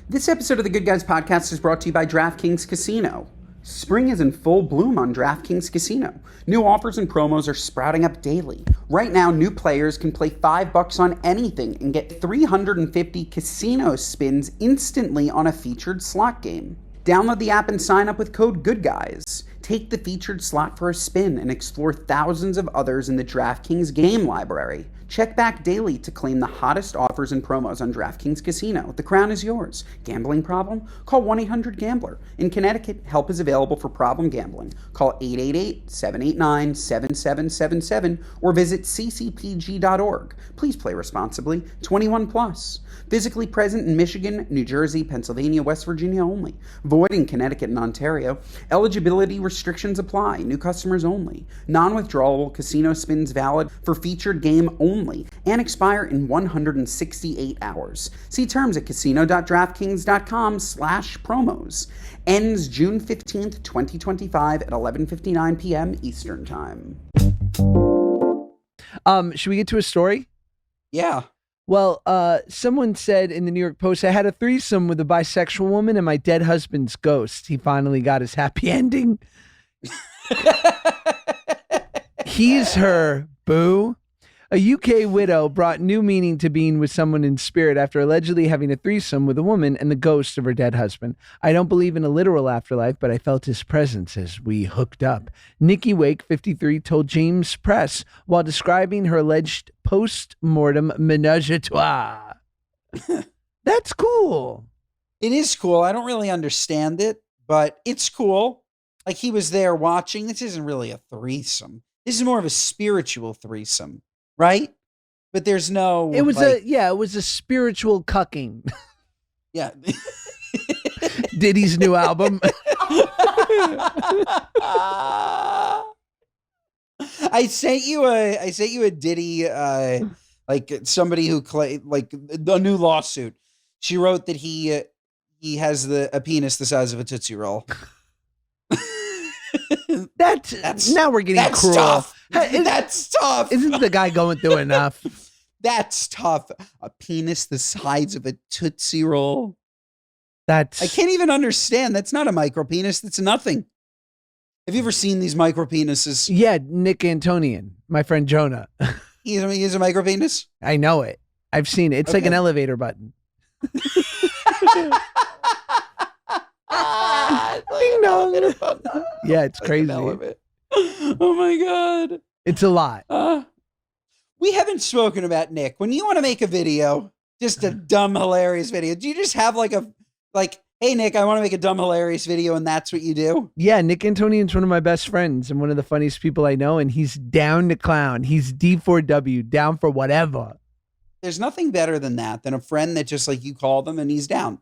This episode of the Good Guys podcast is brought to you by DraftKings Casino. Spring is in full bloom on DraftKings Casino. New offers and promos are sprouting up daily. Right now, new players can play $5 on anything and get 350 casino spins instantly on a featured slot game. Download the app and sign up with code GOODGUYS. Take the featured slot for a spin and explore thousands of others in the DraftKings game library. Check back daily to claim the hottest offers and promos on DraftKings Casino. The crown is yours. Gambling problem? Call 1-800-GAMBLER. In Connecticut, help is available for problem gambling. Call 888-789-7777 or visit ccpg.org. Please play responsibly. 21 plus. Physically present in Michigan, New Jersey, Pennsylvania, West Virginia only. Void in Connecticut and Ontario. Eligibility restrictions apply. New customers only. Non-withdrawable casino spins valid for featured game only and expire in 168 hours. See terms at casino.draftkings.com/promos. Ends June 15th, 2025 at 11:59 p.m. Eastern Time. Should we get to a story? Yeah. Well, someone said in the New York Post, I had a threesome with a bisexual woman and my dead husband's ghost. He finally got his happy ending. He's her, boo. A UK widow brought new meaning to being with someone in spirit after allegedly having a threesome with a woman and the ghost of her dead husband. I don't believe in a literal afterlife, but I felt his presence as we hooked up. Nikki Wake, 53, told James Press while describing her alleged post-mortem menage a trois. That's cool. It is cool. I don't really understand it, but it's cool. Like, he was there watching. This isn't really a threesome. This is more of a spiritual threesome. Right? But there's no... It was it was a spiritual cucking. Yeah. Diddy's new album. I sent you a Diddy, like somebody who like the new lawsuit. She wrote that he has a penis the size of a Tootsie Roll. That's now we're getting cruel. Tough. That's tough. Isn't the guy going through enough? That's tough. A penis the size of a Tootsie Roll. I can't even understand. That's not a micro penis. That's nothing. Have you ever seen these micro penises? Yeah, Nick Antonian, my friend Jonah. He's a micro penis? I know it. I've seen it. It's like an elevator button. Ding dong. Yeah, it's crazy. Oh my God. It's a lot. We haven't spoken about Nick. When you want to make a video, just a dumb, hilarious video, do you just have like, hey, Nick, I want to make a dumb, hilarious video, and that's what you do? Yeah, Nick Antonian's one of my best friends and one of the funniest people I know, and he's down to clown. He's D4W, down for whatever. There's nothing better than that, than a friend that just like you call them and he's down.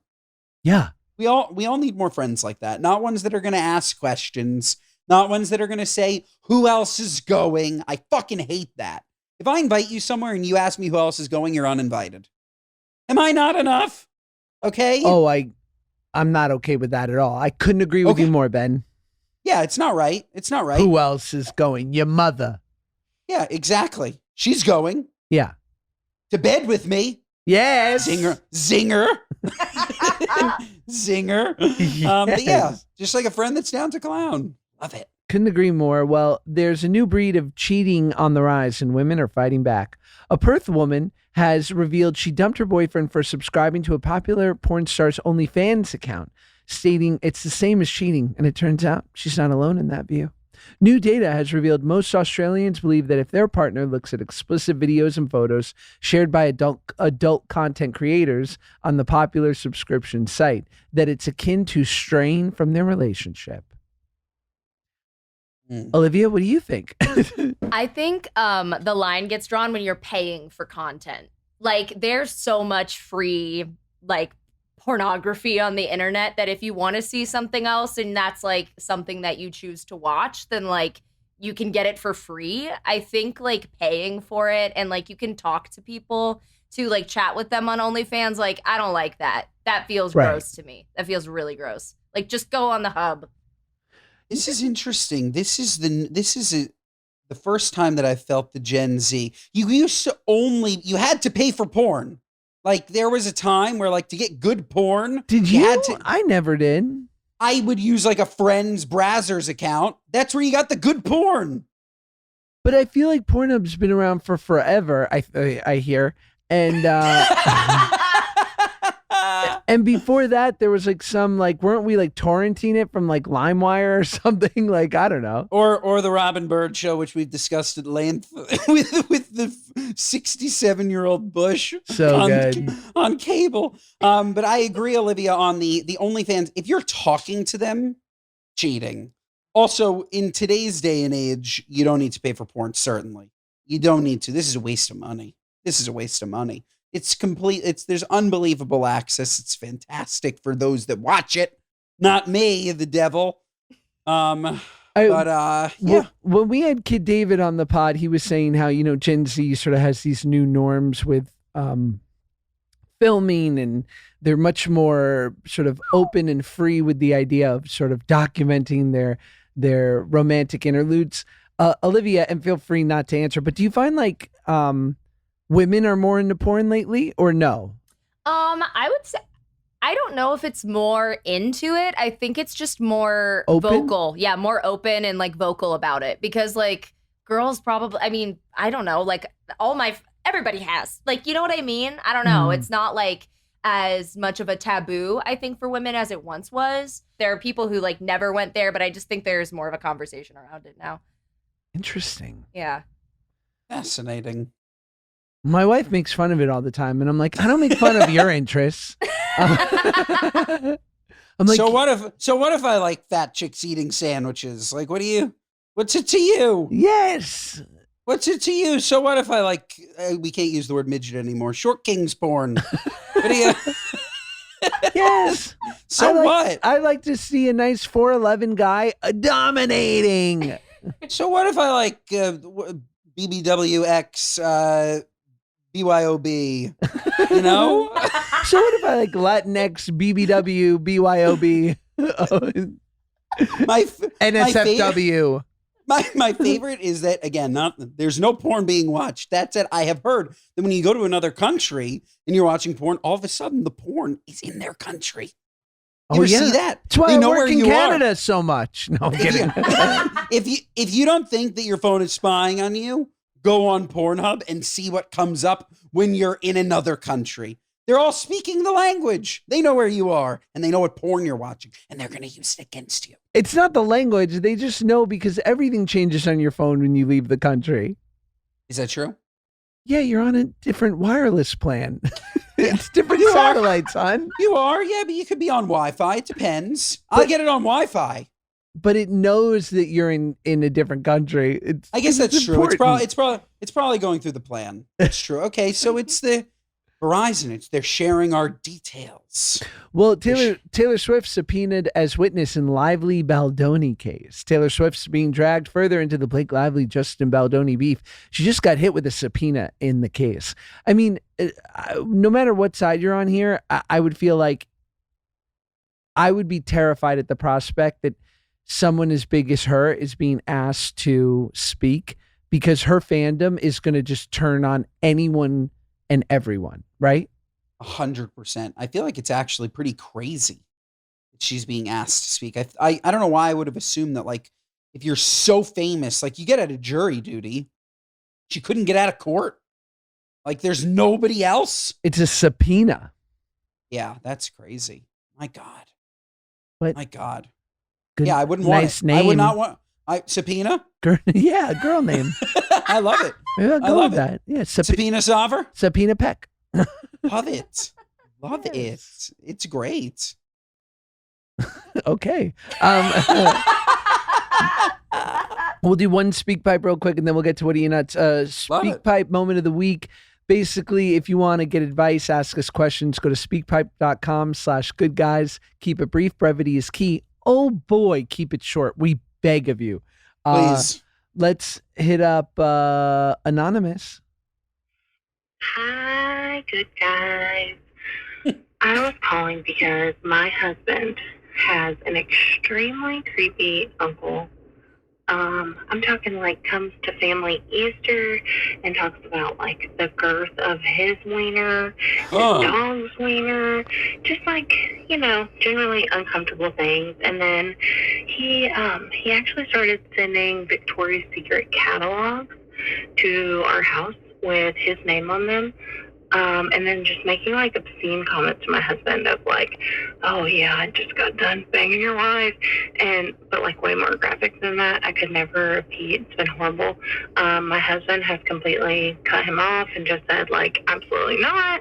Yeah. We all need more friends like that. Not ones that are going to ask questions. Not ones that are going to say, who else is going? I fucking hate that. If I invite you somewhere and you ask me who else is going, you're uninvited. Am I not enough? Okay? Oh, I'm not okay with that at all. I couldn't agree with you more, Ben. Yeah, it's not right. It's not right. Who else is going? Your mother. Yeah, exactly. She's going. Yeah. To bed with me. Yes. Zinger. Zinger. Yes. But yeah, just like a friend that's down to clown. Love it. Couldn't agree more. Well, there's a new breed of cheating on the rise and women are fighting back. A Perth woman has revealed she dumped her boyfriend for subscribing to a popular porn star's OnlyFans account, stating it's the same as cheating. And it turns out she's not alone in that view. New data has revealed most Australians believe that if their partner looks at explicit videos and photos shared by adult content creators on the popular subscription site, that it's akin to straying from their relationship. Olivia, what do you think? I think the line gets drawn when you're paying for content. Like, there's so much free, like, pornography on the internet that if you want to see something else and that's, like, something that you choose to watch, then, like, you can get it for free. I think, like, paying for it and, like, you can talk to people to, like, chat with them on OnlyFans. Like, I don't like that. That feels gross to me. That feels really gross. Like, just go on the hub. This is interesting. This is the first time that I felt the Gen Z. You had to pay for porn. Like, there was a time where, like, to get good porn, Did you? Had to, I never did. I would use like a friend's Brazzers account. That's where you got the good porn. But I feel like Pornhub's been around for forever. I hear, and and before that, there was like some like, weren't we like torrenting it from like LimeWire or something? Like, I don't know. Or the Robin Bird show, which we've discussed at length with the 67-year-old Bush on cable. But I agree, Olivia, on the OnlyFans. If you're talking to them, cheating. Also, in today's day and age, you don't need to pay for porn. Certainly, you don't need to. This is a waste of money. It's complete. There's unbelievable access. It's fantastic for those that watch it. Not me, the devil. Yeah. When we had Kid David on the pod, he was saying how, you know, Gen Z sort of has these new norms with filming, and they're much more sort of open and free with the idea of sort of documenting their romantic interludes. Olivia, and feel free not to answer, but do you find like women are more into porn lately, or no? I would say, I don't know if it's more into it. I think it's just more open? vocal. Yeah, more open and like vocal about it. Because like girls probably, I mean, I don't know, like everybody has. Like, you know what I mean? I don't know. It's not like as much of a taboo, I think, for women as it once was. There are people who like never went there, but I just think there's more of a conversation around it now. Interesting. Yeah. Fascinating. My wife makes fun of it all the time, and I'm like, I don't make fun of your interests. I'm like, so what if I like fat chicks eating sandwiches? Like, what's it to you? Yes. What's it to you? So what if I like, we can't use the word midget anymore. Short kings porn. What do you? Yes. What? I like to see a nice 4'11" guy dominating. So what if I like BBWX, BYOB, you know? So what if I like Latinx, BBW, BYOB, NSFW? My favorite is that, again, there's no porn being watched. That said, I have heard that when you go to another country and you're watching porn, all of a sudden the porn is in their country. You ever see that? That's why I work in Canada so much. No, I'm kidding. If you don't think that your phone is spying on you, go on Pornhub and see what comes up when you're in another country. They're all speaking the language. They know where you are, and they know what porn you're watching, and they're going to use it against you. It's not the language. They just know, because everything changes on your phone when you leave the country. Is that true? Yeah, you're on a different wireless plan. It's different satellites, son. You are? Yeah, but you could be on Wi-Fi. It depends. I'll get it on Wi-Fi. But it knows that you're in a different country. I guess that's true. It's probably going through the plan. That's true. Okay, so it's the Verizon. They're sharing our details. Well, Taylor Swift subpoenaed as witness in Lively Baldoni case. Taylor Swift's being dragged further into the Blake Lively Justin Baldoni beef. She just got hit with a subpoena in the case. I mean, no matter what side you're on here, I would feel like I would be terrified at the prospect that someone as big as her is being asked to speak, because her fandom is going to just turn on anyone and everyone, right? 100%. I feel like it's actually pretty crazy that she's being asked to speak. I don't know why I would have assumed that, like, if you're so famous, like, you get out of jury duty, she couldn't get out of court. Like there's nobody else? It's a subpoena. Yeah, that's crazy. My God. What? My God. Good, Yeah, I wouldn't want nice it. name. I would not want subpoena. Yeah, girl name. I love it. Maybe I'll I go love with it. that. Yeah, Subpoena Solver. subpoena Peck. Love it. Love Yes. it. It's great. Okay. We'll do one speak pipe real quick, and then we'll get to what are you nuts. Speak pipe moment of the week. Basically, if you want to get advice, ask us questions, go to speakpipe.com/good guys. Keep it brief. Brevity is key. Oh boy, keep it short. We beg of you. Please. Let's hit up Anonymous. Hi, good guys. I was calling because my husband has an extremely creepy uncle. I'm talking like comes to family Easter and talks about like the girth of his wiener, his dog's wiener, just like, you know, generally uncomfortable things. And then he actually started sending Victoria's Secret catalogs to our house with his name on them. And then just making like obscene comments to my husband of like, oh yeah, I just got done banging your wife, but like way more graphic than that. I could never repeat. It's been horrible. My husband has completely cut him off and just said like, absolutely not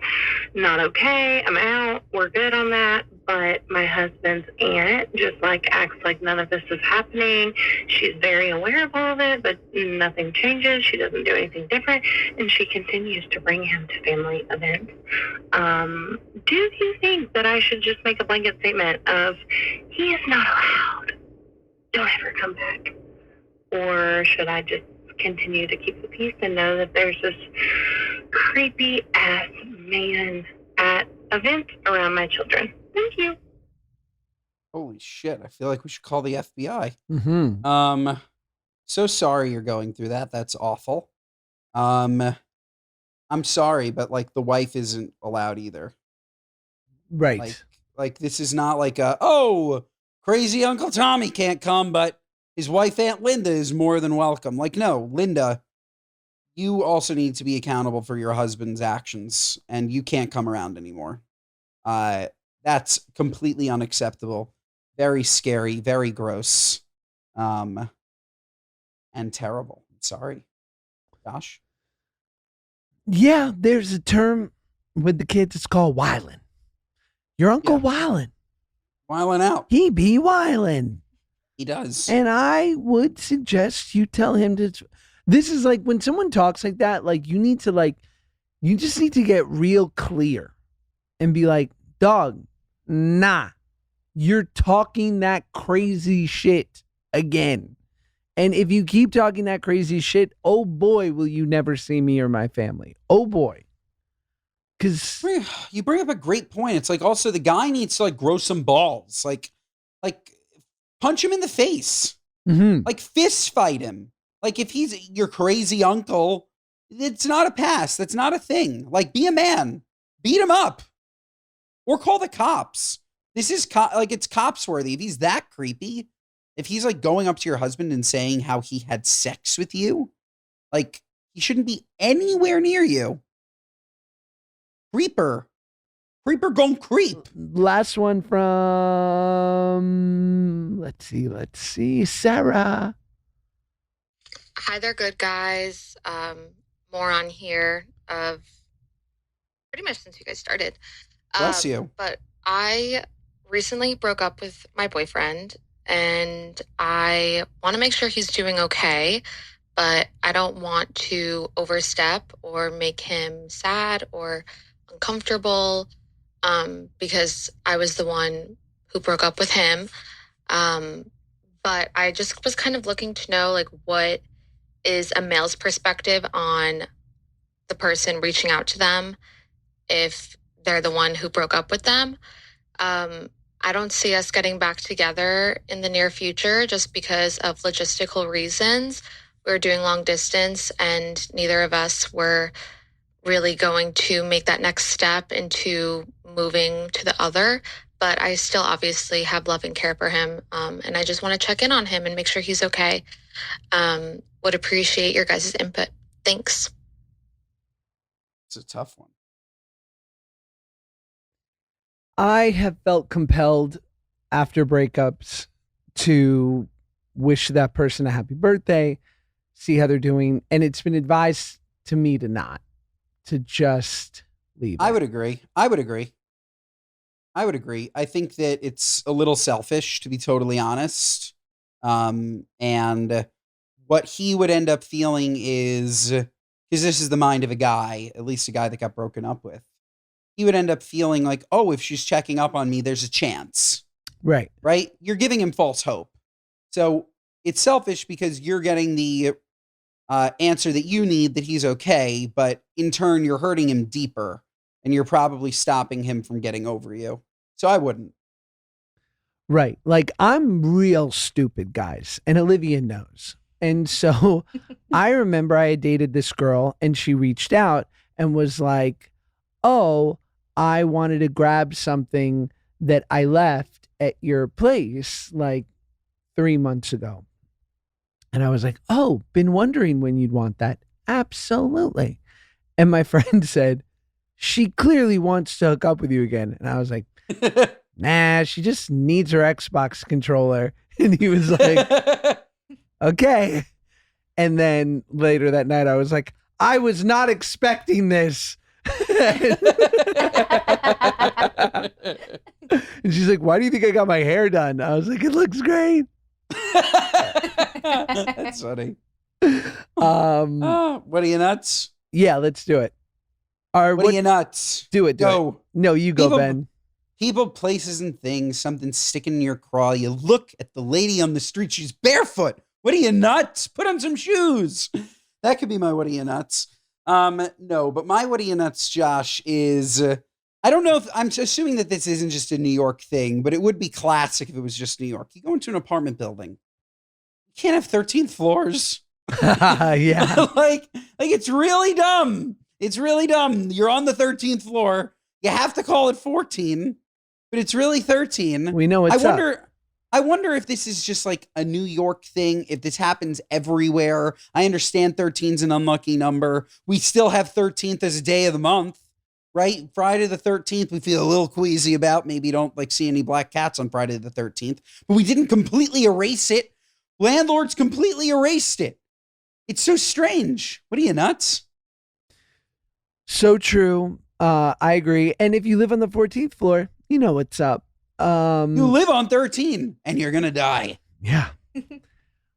okay. I'm out. We're good on that. But my husband's aunt just like acts like none of this is happening. She's very aware of all of it, but nothing changes. She doesn't do anything different, and she continues to bring him to family events. Do you think that I should just make a blanket statement of he is not allowed? Don't ever come back. Or should I just continue to keep the peace and know that there's this creepy ass man at events around my children? Thank you. Holy shit. I feel like we should call the FBI. Mm-hmm. So sorry you're going through that. That's awful. I'm sorry, but like the wife isn't allowed either. Right. Like this is not like crazy Uncle Tommy can't come, but his wife Aunt Linda is more than welcome. Like, no, Linda, you also need to be accountable for your husband's actions, and you can't come around anymore. That's completely unacceptable. Very scary, very gross, and terrible. Sorry. Josh? Yeah, there's a term with the kids. It's called wildin'. Your uncle wildin'. Wildin' out. He be wildin'. He does. And I would suggest you tell him to. This is like when someone talks like that, like you just need to get real clear and be like, dog, nah, you're talking that crazy shit again. And if you keep talking that crazy shit, oh boy, will you never see me or my family. Oh boy. Because you bring up a great point. It's like also the guy needs to like grow some balls. Like punch him in the face. Mm-hmm. Like fist fight him. Like if he's your crazy uncle, it's not a pass. That's not a thing. Like be a man. Beat him up. Or call the cops. This is it's cops worthy. If he's that creepy, if he's like going up to your husband and saying how he had sex with you, like he shouldn't be anywhere near you. Creeper gon' creep. Last one from, let's see, Sarah. Hi there, good guys. Moron here of pretty much since you guys started. Bless you. But I recently broke up with my boyfriend, and I want to make sure he's doing okay, but I don't want to overstep or make him sad or uncomfortable, because I was the one who broke up with him. But I just was kind of looking to know, like, what is a male's perspective on the person reaching out to them if they're the one who broke up with them. I don't see us getting back together in the near future just because of logistical reasons. We're doing long distance, and neither of us were really going to make that next step into moving to the other. But I still obviously have love and care for him. And I just want to check in on him and make sure he's okay. Would appreciate your guys' input. Thanks. It's a tough one. I have felt compelled after breakups to wish that person a happy birthday, see how they're doing. And it's been advised to me to just leave. I would agree. I think that it's a little selfish, to be totally honest. And what he would end up feeling is, because this is the mind of a guy, at least a guy that got broken up with, he would end up feeling like, oh, if she's checking up on me, there's a chance. Right. Right? You're giving him false hope. So it's selfish because you're getting the answer that you need, that he's okay, but in turn, you're hurting him deeper, and you're probably stopping him from getting over you. So I wouldn't. Right. Like, I'm real stupid, guys, and Olivia knows. And so I remember I had dated this girl, and she reached out and was like, oh, I wanted to grab something that I left at your place like 3 months ago. And I was like, oh, been wondering when you'd want that. Absolutely. And my friend said, she clearly wants to hook up with you again. And I was like, nah, she just needs her Xbox controller. And he was like, okay. And then later that night, I was like, I was not expecting this. And she's like, why do you think I got my hair done? I was like, it looks great. That's funny. What are you nuts? Yeah, let's do it. What are you nuts? Do it. Go. No, you go, People- Ben. People, places, and things, something sticking in your craw. You look at the lady on the street. She's barefoot. What are you nuts? Put on some shoes. That could be my what are you nuts. No, but my what are you nuts, Josh, is I don't know if I'm assuming that this isn't just a New York thing, but it would be classic if it was just New York. You go into an apartment building, you can't have 13 floors. Yeah. like it's really dumb. It's really dumb. You're on the 13th floor. You have to call it 14, but it's really 13. We know it's I wonder if this is just like a New York thing, if this happens everywhere. I understand 13 is an unlucky number. We still have 13th as a day of the month, right? Friday the 13th, we feel a little queasy about. Maybe don't like see any black cats on Friday the 13th, but we didn't completely erase it. Landlords completely erased it. It's so strange. What are you, nuts? So true. I agree. And if you live on the 14th floor, you know what's up. You live on 13 and you're going to die. Yeah.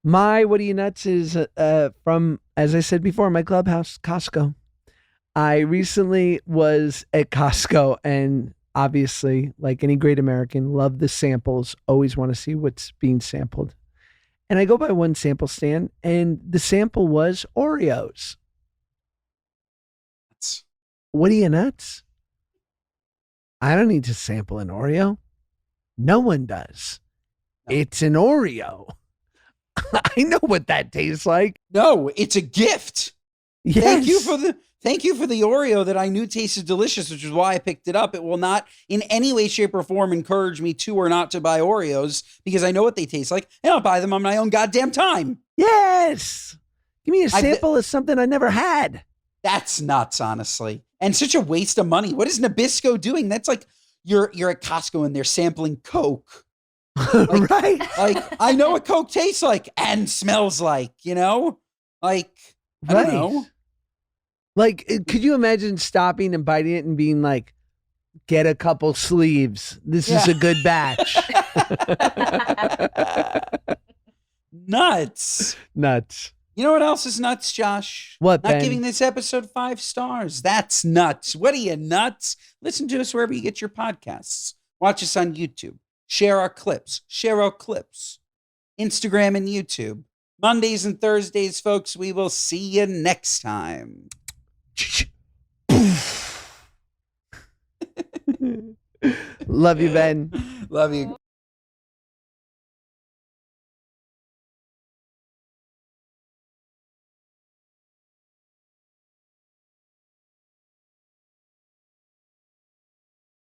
My what are you nuts is from, as I said before, my clubhouse, Costco. I recently was at Costco and obviously, like any great American, love the samples, always want to see what's being sampled. And I go by one sample stand and the sample was Oreos. What are you nuts? I don't need to sample an Oreo. No one does. It's an Oreo. I know what that tastes like. No, it's a gift. Yes. Thank you for the Oreo that I knew tasted delicious, which is why I picked it up. It will not in any way, shape, or form encourage me to or not to buy Oreos because I know what they taste like and I'll buy them on my own goddamn time. Yes. Give me a sample of something I never had. That's nuts, honestly. And such a waste of money. What is Nabisco doing? That's like you're at Costco and they're sampling Coke. Like, right. Like, I know what Coke tastes like and smells like, you know? Like, I don't know. Like, could you imagine stopping and biting it and being like, get a couple sleeves. This is a good batch. Nuts. Nuts. You know what else is nuts, Josh? What, Not Ben? giving this episode 5 stars. That's nuts. What are you, nuts? Listen to us wherever you get your podcasts. Watch us on YouTube. Share our clips. Instagram and YouTube. Mondays and Thursdays, folks. We will see you next time. Love you, Ben. Love you.